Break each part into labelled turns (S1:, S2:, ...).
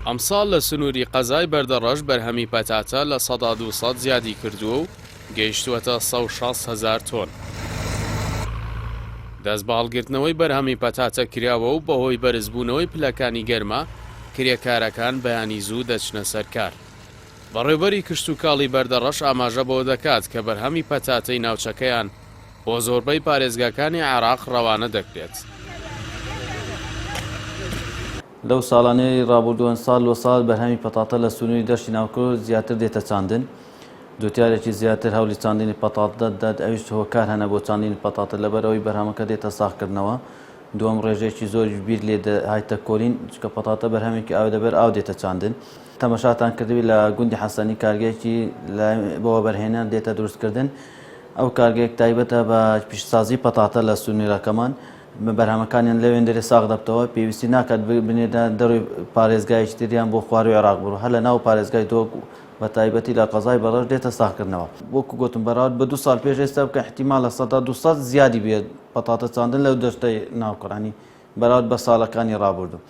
S1: ئەمساڵ لە سنووری قەزای بەردەڕەش بەرهەمی پەتاتە لە 100 زیادی کردووە و گەیشتووەتە 160,000 تۆن. دەست بە هەڵگرتنەوەی بەرهەمی پەتاتە کراوە و بەهۆی بەرزبوونەوەی پلەکانی گەرمە کرێکارەکان بەیانی زوو دەچنە سەرکار. بەڕێوەبەری کشت و کاڵی بەردەڕەش ئاماژە بۆ دەکات کە بەرهەمی پەتاتەی ناوچەکەیان بۆ زۆربەی پارێزگاکانی عێراق ڕەوانە دەکرێت.
S2: لەو ساڵانەی ڕابردووەن ساڵ وە ساڵ بەرهەمی پەتاتە لە سنووری دەشتی ناوکۆ زیاتر دێتە چاندن. دوتیارێکی زیاتر هەولی چاندنی پەتاتە دەدات، ئەویش هۆکار هەنە بۆ چاندنی پەتاتە لەبەرەوەی بەرهەمەکە دێتە ساغکردنەوە. دووەم ڕێژەیەکی زۆریش بیر لێ هایتە کۆلین، چکە پەتاتە بەرهەمێکی ئاو دەبەر ئاو دێتە چاندن. تەمەشاتان کردوی لە گوندی حەسەنی کارگەیەکی بۆ بەرهێنان دێتە دروستکردن. ئەو کارگەیەک تایبەتە بە پیشسازی پەتاتە لە سنوورەکەمان. بەرهەمەکانیان لەوێن دەرێ ساغ دەبتەوە، پێویستی ناکات بنێدا دەڕووی پارێزگایەکی تریان بۆ خواروی عێراق بڕۆ، هەر لە ناو پارێزگای دۆک بە تایبەتی لە قەزای بەڕەش دێتە ساغکردنەوە. وەکو گوتم بەراورد بە 2 ساڵ پێش ئێستا بکە احتیمال لە 100 زیادی بێت پەتاتە چاندن لەو دەشتەی ناوکڕانی بەراورد بە ساڵەکانی ڕابردوو.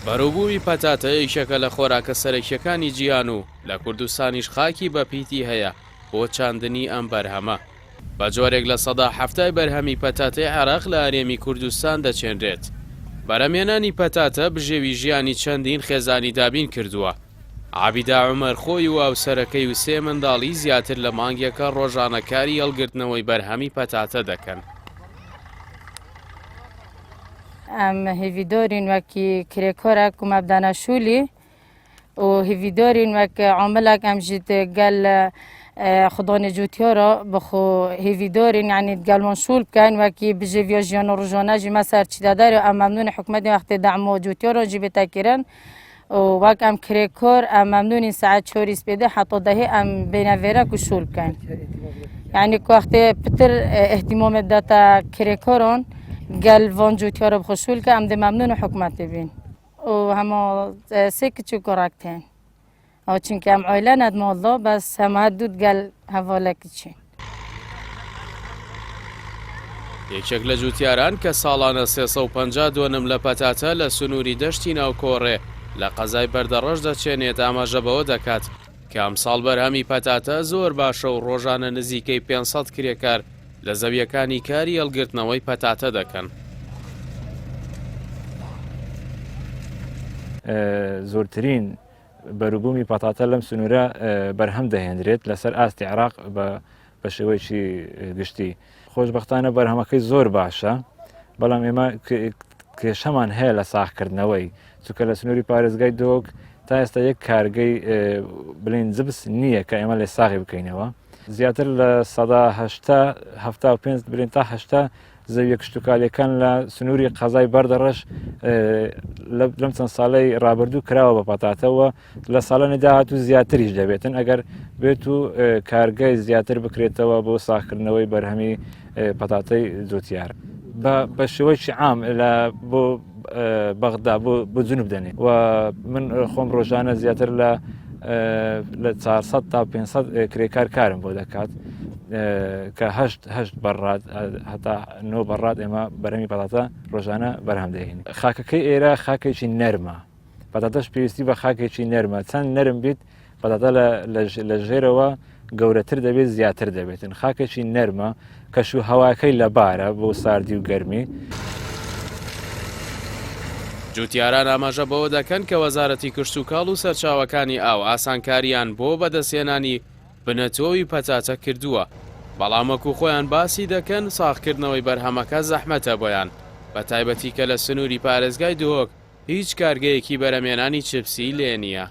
S1: بەرووبووی پەتاتە یەکێکە لە خۆراکە سەرەکیەکانی جیهان و لە کوردستانیش خاکی بەپیتی هەیە بۆ چاندنی ئەم بەرهەمە. بە جۆرێک لە 170 بەرهەمی پەتاتەی عێراق لە هەرێمی کوردستان دەچێنرێت. بەرهەمێنانی پەتاتە بژێوی ژیانی چەندین خێزانی دابین کردووە. عابیدا عومەر خۆی و هاوسەرەکەی و 3 منداڵی زیاتر لە مانگێکە ڕۆژانەکاری هەڵگرتنەوەی بەرهەمی پەتاتە دەکەن.
S3: ئەم هێویدۆرین وەکی کرێکۆرێک و مەبدانە شوولی و هێویدۆرین وەک عاملێک ئەم ژیت گەل خودۆنی جوتیۆرە بخۆ هێویدۆرین یعنی گەلمۆن شوول بکەین وەکی بژێویە ژیان و ڕۆژانەژی مەسەر چیداداری و ئەم مەمنونی حکومەتی وەختی دەعم و جوتیۆرە جی بێتەکردن و وەک ئەم کرێکۆر ئەم مەمنونی سەعات 4 سپێدە حەتۆ دەهێ ئەم بینەڤێرەک و شوول بکەین. یعنی وەختی پتر احتیمامێت دەتە کرێکۆرۆن گەل ڤۆن جوتیۆرە بخۆ شوول کە ئەم دێ مەمنون و حکومەتی بین و هەموو سێ کچ و گۆڕاکتێن. ئەو چونکە ئەم عۆیلە نەدمۆڵۆ بەس هەموو دوود گەل هەڤۆلەکی چین.
S1: یەکێک لە جوتیاران کە ساڵانە 350 دۆنم لە پەتاتە لە سنووری دەشتی ناوکۆڕێ لە قەزای بەردەڕەش دەچێنێت ئاماژە بەوە دەکات کە ئەمساڵ بەرهەمی پەتاتە زۆر باشە و ڕۆژانە نزیکەی 500 کرێکار لە زەویەکانی کاری هەڵگرتنەوەی پەتاتە دەکەن.
S4: زۆرترین بەروبوومی پەتاتە لەم سنوورە بەرهەم دەهێنرێت لەسەر ئاستی عێراق بە شێوەیەکی گشتی. خۆشبەختانە بەرهەمەکەی زۆر باشە، بەڵام ئێمە کێشەمان هەیە لە ساغکردنەوەی، چونکە لە سنووری پارێزگای دۆک تا ئێستا یەک کارگەی بڵین جبس نییە کە ئێمە لێ ساغی بکەینەوە. زیاتر لە 175 بڵین تا 80 زەویە کشتتوکالیەکان لە سنووری قەزای بەردەڕەش لەم چەند ساڵەی ڕابردوو کراوە بە پەتاتەوە، لە ساڵانی داهاتوو زیاتریش دەبێتن ئەگەر بێت و کارگای زیاتر بکرێتەوە بۆ ساغکردنەوەی بەرهەمی پەتاتەی جوتیار بە شێوەیەکی عام بۆ بەغدا بۆ جنوب دەنێ و من خۆم ڕۆژانە زیاتر لە 400 تا 500 کرێکار کارم بۆ دەکات کە هەشت بەڕات هەتا 9 بەڕات ئێمە بەرهەمی پەتاتە ڕۆژانە بەرهەم دەهێن. خاکەکەی ئێرە خاکێکی نەرمە، پەتاتەش پێویستی بە خاکێکی نەرمە، چەند نەرم بیت پەتاتە لە ژێرەوە گەورەتر دەبێت زیاتر دەبێتن. خاکێکی نەرمە کەش و هەواکەی لەبارە بۆ ساردی و گەرمی.
S1: جوتیاران ئاماژە بەوە دەکەن کە وەزارەتی کشت و کاڵ و سەرچاوەکانی ئاو ئاسانکاریان بۆ بەدەستێنانی بنەتۆوی پەتاتە کردووە، بەڵام وەکو خۆیان باسی دەکەن ساغکردنەوەی بەرهەمەکە زەحمەتە بۆیان، بە تایبەتی کە لە سنووری پارێزگای دۆک هیچ کارگەیەکی بەرهەمێنانی چپسی لێ نییە.